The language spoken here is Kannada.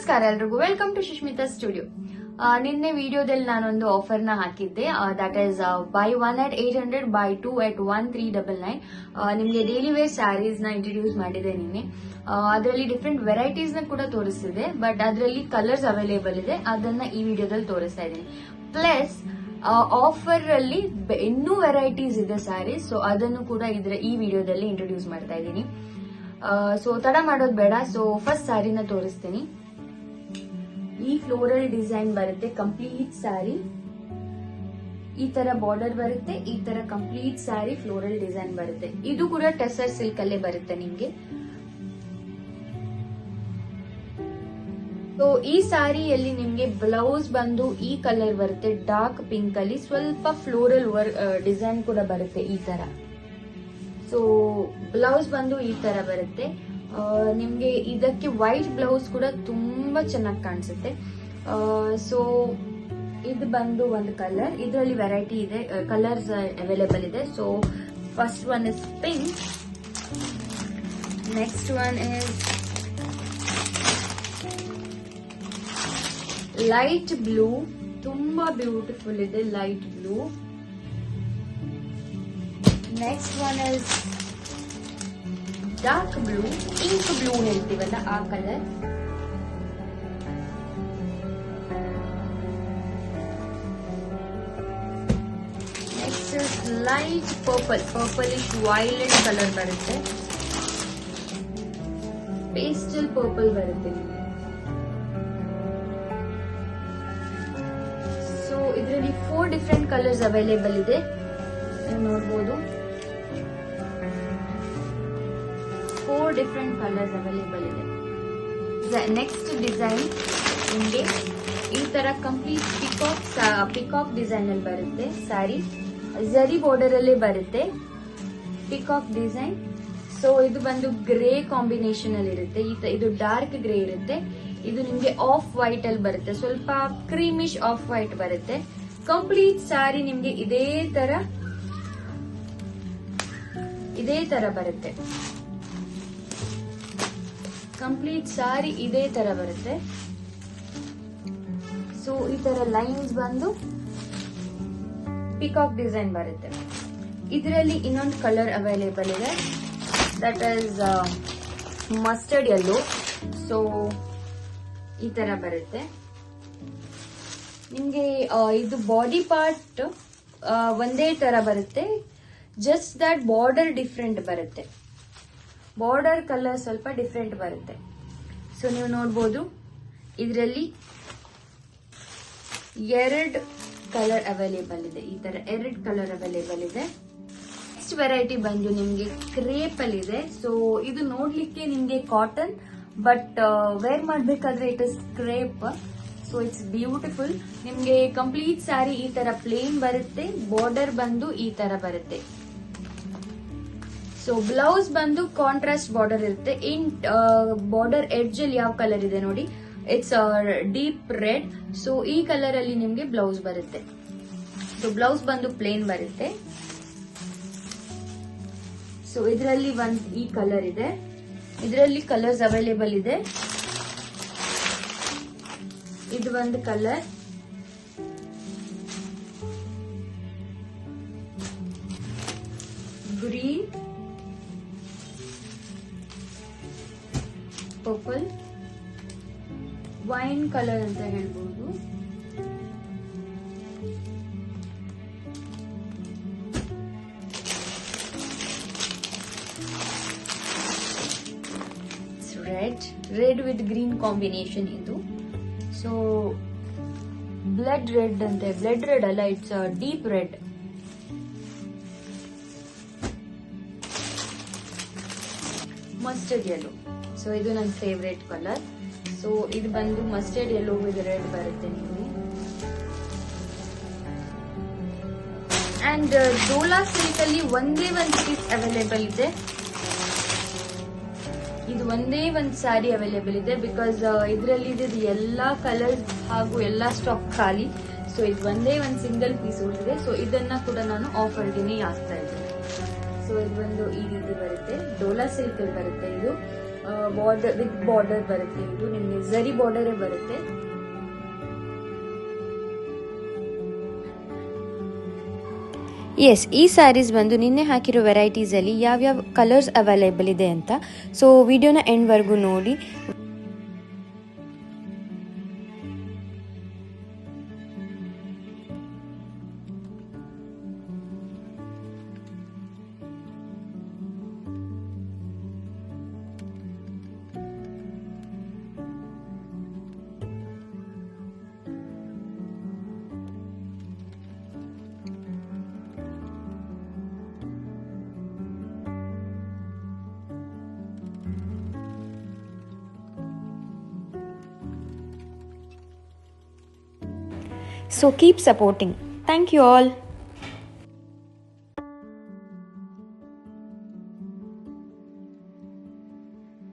ನಮಸ್ಕಾರ ಎಲ್ರಿಗೂ, ವೆಲ್ಕಮ್ ಟು ಸುಷ್ಮಿತಾ ಸ್ಟುಡಿಯೋ. ನಿನ್ನೆ ವಿಡಿಯೋದಲ್ಲಿ ನಾನೊಂದು ಆಫರ್ ನ ಹಾಕಿದ್ದೆ, that is by 1 at 800 by 2 at 1399. ನಿಮ್ಗೆ ಡೈಲಿ ವೇರ್ ಸ್ಯಾರೀಸ್ ನ ಇಂಟ್ರೊಡ್ಯೂಸ್ ಮಾಡಿದೆ ನಿನ್ನೆ. ಅದರಲ್ಲಿ ಡಿಫ್ರೆಂಟ್ ವೆರೈಟೀಸ್ ನ ಕೂಡ ತೋರಿಸ್ತಿದೆ, ಬಟ್ ಅದರಲ್ಲಿ ಕಲರ್ಸ್ ಅವೈಲೇಬಲ್ ಇದೆ, ಅದನ್ನ ಈ ವಿಡಿಯೋದಲ್ಲಿ ತೋರಿಸ್ತಾ ಇದ್ದೀನಿ. ಪ್ಲಸ್ ಆಫರ್ ಅಲ್ಲಿ ಇನ್ನೂ ವೆರೈಟೀಸ್ ಇದೆ ಸ್ಯಾರೀಸ್, ಸೊ ಅದನ್ನು ಕೂಡ ಈ ವಿಡಿಯೋದಲ್ಲಿ ಇಂಟ್ರೊಡ್ಯೂಸ್ ಮಾಡ್ತಾ ಇದ್ದೀನಿ. ಸೊ ತಡ ಮಾಡೋದು ಬೇಡ. ಸೊ ಫಸ್ಟ್ ಸ್ಯಾರಿನ ತೋರಿಸ್ತೀನಿ. ಈ ಫ್ಲೋರಲ್ ಡಿಸೈನ್ ಬರುತ್ತೆ, ಕಂಪ್ಲೀಟ್ ಸ್ಯಾರಿ ಈ ತರ ಬಾರ್ಡರ್ ಬರುತ್ತೆ, ಈ ತರ ಕಂಪ್ಲೀಟ್ ಸ್ಯಾರಿ ಫ್ಲೋರಲ್ ಡಿಸೈನ್ ಬರುತ್ತೆ. ಇದು ಕೂಡ ಟೆಸರ್ ಸಿಲ್ಕ್ ಅಲ್ಲೇ ಬರುತ್ತೆ ನಿಮ್ಗೆ. ಸೊ ಈ ಸ್ಯಾರಿಯಲ್ಲಿ ನಿಮ್ಗೆ ಬ್ಲೌಸ್ ಬಂದು ಈ ಕಲರ್ ಬರುತ್ತೆ, ಡಾರ್ಕ್ ಪಿಂಕ್ ಅಲ್ಲಿ ಸ್ವಲ್ಪ ಫ್ಲೋರಲ್ ಡಿಸೈನ್ ಕೂಡ ಬರುತ್ತೆ ಈ ತರ. ಸೊ ಬ್ಲೌಸ್ ಬಂದು ಈ ತರ ಬರುತ್ತೆ. ನಿಮ್ಗೆ ಇದಕ್ಕೆ ವೈಟ್ ಬ್ಲೌಸ್ ಕೂಡ ತುಂಬಾ ಚೆನ್ನಾಗಿ ಕಾಣಿಸುತ್ತೆ. ಸೊ ಇದು ಬಂದು ಒಂದು ಕಲರ್, ಇದರಲ್ಲಿ ವೆರೈಟಿ ಇದೆ, ಕಲರ್ಸ್ ಅವೈಲೇಬಲ್ ಇದೆ. So first one is pink, next one is light blue, ತುಂಬಾ ಬ್ಯೂಟಿಫುಲ್ ಇದೆ light blue. Next one is dark blue, ink blue ಹೇಳ್ತೀವಲ್ಲ ಆ colour. Next is light purple, purplish violet colour ಬರುತ್ತೆ, ಪೇಸ್ಟಲ್ ಪರ್ಪಲ್ ಬರುತ್ತೆ. ಸೊ ಇದರಲ್ಲಿ 4 ಡಿಫ್ರೆಂಟ್ ಕಲರ್ಸ್ ಅವೈಲೇಬಲ್ ಇದೆ, ನೀವು ನೋಡಬಹುದು. 4 ಡಿಫ್ರೆಂಟ್ ಕಲರ್ಸ್ ಅವೈಲೇಬಲ್ ಇದೆ. ನೆಕ್ಸ್ಟ್ ಡಿಸೈನ್ ನಿಮಗೆ ಈ ತರ ಕಂಪ್ಲೀಟ್ ಪಿಕಾಕ್ ಡಿಸೈನ್ ಅಲ್ಲಿ ಬರುತ್ತೆ ಸ್ಯಾರಿ, ಜರಿ ಬಾರ್ಡರ್ ಅಲ್ಲೇ ಬರುತ್ತೆ ಪಿಕಾಕ್ ಡಿಸೈನ್. ಸೊ ಇದು ಬಂದು ಗ್ರೇ ಕಾಂಬಿನೇಷನ್ ಅಲ್ಲಿ ಇರುತ್ತೆ, ಇದು ಡಾರ್ಕ್ ಗ್ರೇ ಇರುತ್ತೆ, ಇದು ನಿಮ್ಗೆ ಆಫ್ ವೈಟ್ ಅಲ್ಲಿ ಬರುತ್ತೆ, ಸ್ವಲ್ಪ ಕ್ರೀಮಿಶ್ ಆಫ್ ವೈಟ್ ಬರುತ್ತೆ. ಕಂಪ್ಲೀಟ್ ಸ್ಯಾರಿ ನಿಮ್ಗೆ ಇದೇ ತರ ಬರುತ್ತೆ, ಕಂಪ್ಲೀಟ್ ಸಾರಿ ಇದೇ ತರ ಬರುತ್ತೆ. ಸೊ ಈ ತರ ಲೈನ್ಸ್ ಬಂದು ಪಿಕಾಕ್ ಡಿಸೈನ್ ಬರುತ್ತೆ. ಇದರಲ್ಲಿ ಇನ್ನೊಂದು ಕಲರ್ ಅವೈಲೇಬಲ್ ಇದೆ, that is mustard yellow. So ಈ ತರ ಬರುತ್ತೆ ನಿಮ್ಗೆ. ಇದು ಬಾಡಿ ಪಾರ್ಟ್ ಒಂದೇ ತರ ಬರುತ್ತೆ, ಜಸ್ಟ್ ದಟ್ ಬಾರ್ಡರ್ ಡಿಫ್ರೆಂಟ್ ಬರುತ್ತೆ, ಬಾರ್ಡರ್ ಕಲರ್ ಸ್ವಲ್ಪ ಡಿಫ್ರೆಂಟ್ ಬರುತ್ತೆ. ಸೊ ನೀವು ನೋಡಬಹುದು ಇದರಲ್ಲಿ 2 ಕಲರ್ ಅವೈಲೇಬಲ್ ಇದೆ, ಈ ತರ 2 ಕಲರ್ ಅವೈಲೇಬಲ್ ಇದೆ. ನೆಕ್ಸ್ಟ್ ವೆರೈಟಿ ಬಂದು ನಿಮ್ಗೆ ಕ್ರೇಪ್ ಅಲ್ಲಿ ಇದೆ. ಸೊ ಇದು ನೋಡ್ಲಿಕ್ಕೆ ನಿಮ್ಗೆ ಕಾಟನ್, ಬಟ್ ವೇರ್ ಮಾಡ್ಬೇಕಾದ್ರೆ it is crepe. So it's beautiful. ನಿಮ್ಗೆ ಕಂಪ್ಲೀಟ್ ಸ್ಯಾರಿ ಈ ತರ ಪ್ಲೇನ್ ಬರುತ್ತೆ, ಬಾರ್ಡರ್ ಬಂದು ಈ ತರ ಬರುತ್ತೆ. ಸೊ ಬ್ಲೌಸ್ ಬಂದು ಕಾಂಟ್ರಾಸ್ಟ್ ಬಾರ್ಡರ್ ಇರುತ್ತೆ. ಇನ್ ಬಾರ್ಡರ್ ಎಡ್ಜ್ ಅಲ್ಲಿ ಯಾವ ಕಲರ್ ಇದೆ ನೋಡಿ, ಇಟ್ಸ್ ಡೀಪ್ ರೆಡ್. ಸೊ ಈ ಕಲರ್ ಅಲ್ಲಿ ನಿಮ್ಗೆ ಬ್ಲೌಸ್ ಬರುತ್ತೆ. ಸೊ ಬ್ಲೌಸ್ ಬಂದು ಪ್ಲೇನ್ ಬರುತ್ತೆ. ಸೊ ಇದರಲ್ಲಿ ಈ ಕಲರ್ ಇದೆ, ಇದರಲ್ಲಿ ಕಲರ್ಸ್ ಅವೈಲೇಬಲ್ ಇದೆ. ಇದು ಒಂದು colour, green, purple, wine colour ಅಂತ ಹೇಳ್ಬೋದು. ರೆಡ್ ವಿತ್ ಗ್ರೀನ್ ಕಾಂಬಿನೇಷನ್ ಇದು. ಸೊ ಬ್ಲಡ್ ರೆಡ್ ಅಂತೆ, ಬ್ಲಡ್ ರೆಡ್ ಅಲ್ಲ, it's deep red. Mustard yellow, so ಇದು ನನ್ನ ಫೇವ್ರೇಟ್ ಕಲರ್. ಸೊ ಇದು ಬಂದು ಮಸ್ಟರ್ಡ್ ಯೆಲ್ಲೋ ವಿತ್ ರೆಡ್ ಬರುತ್ತೆ ನಿಮಗೆ. ಅಂಡ್ ಡೋಲಾ ಸಿಲ್ಕ್ ಅಲ್ಲಿ ಒಂದೇ ಒಂದು ಪೀಸ್ ಅವೈಲೇಬಲ್ ಇದೆ, ಇದು ಒಂದೇ ಒಂದು ಸ್ಯಾರಿ ಅವೈಲೇಬಲ್ ಇದೆ, ಬಿಕಾಸ್ ಇದರಲ್ಲಿ ಎಲ್ಲಾ ಕಲರ್ ಹಾಗೂ ಎಲ್ಲಾ ಸ್ಟಾಕ್ ಖಾಲಿ. ಸೊ ಇದು ಒಂದೇ ಒಂದು ಸಿಂಗಲ್ ಪೀಸ್ ಉಳಿದಿದೆ. ಸೊ ಇದನ್ನ ಕೂಡ ನಾನು ಆಫರ್ಗೆ ಹಾಕ್ತಾ ಇದ್ದೀನಿ. ಸೊ ಇದು ಒಂದು ಈ ರೀತಿ ಬರುತ್ತೆ, ಡೋಲಾ ಸಿಲ್ಕ್ ಅಲ್ಲಿ ಬರುತ್ತೆ ಇದು. ಬಾರ್ಡರ್ ಬರುತ್ತೆ. ಇದು ನಿಮಗೆ ಝರಿ ಬಾರ್ಡರೇ ಬರುತ್ತೆ. ಎಸ್, ಈ ಸ್ಯಾರೀಸ್ ಬಂದು ನಿನ್ನೆ ಹಾಕಿರೋ ವೆರೈಟೀಸಲ್ಲಿ ಯಾವ್ಯಾವ ಕಲರ್ಸ್ ಅವೈಲೇಬಲ್ ಇದೆ ಅಂತ. ಸೊ ವಿಡಿಯೋನ ಎಂಡ್ವರೆಗೂ ನೋಡಿ. So keep supporting. Thank you all.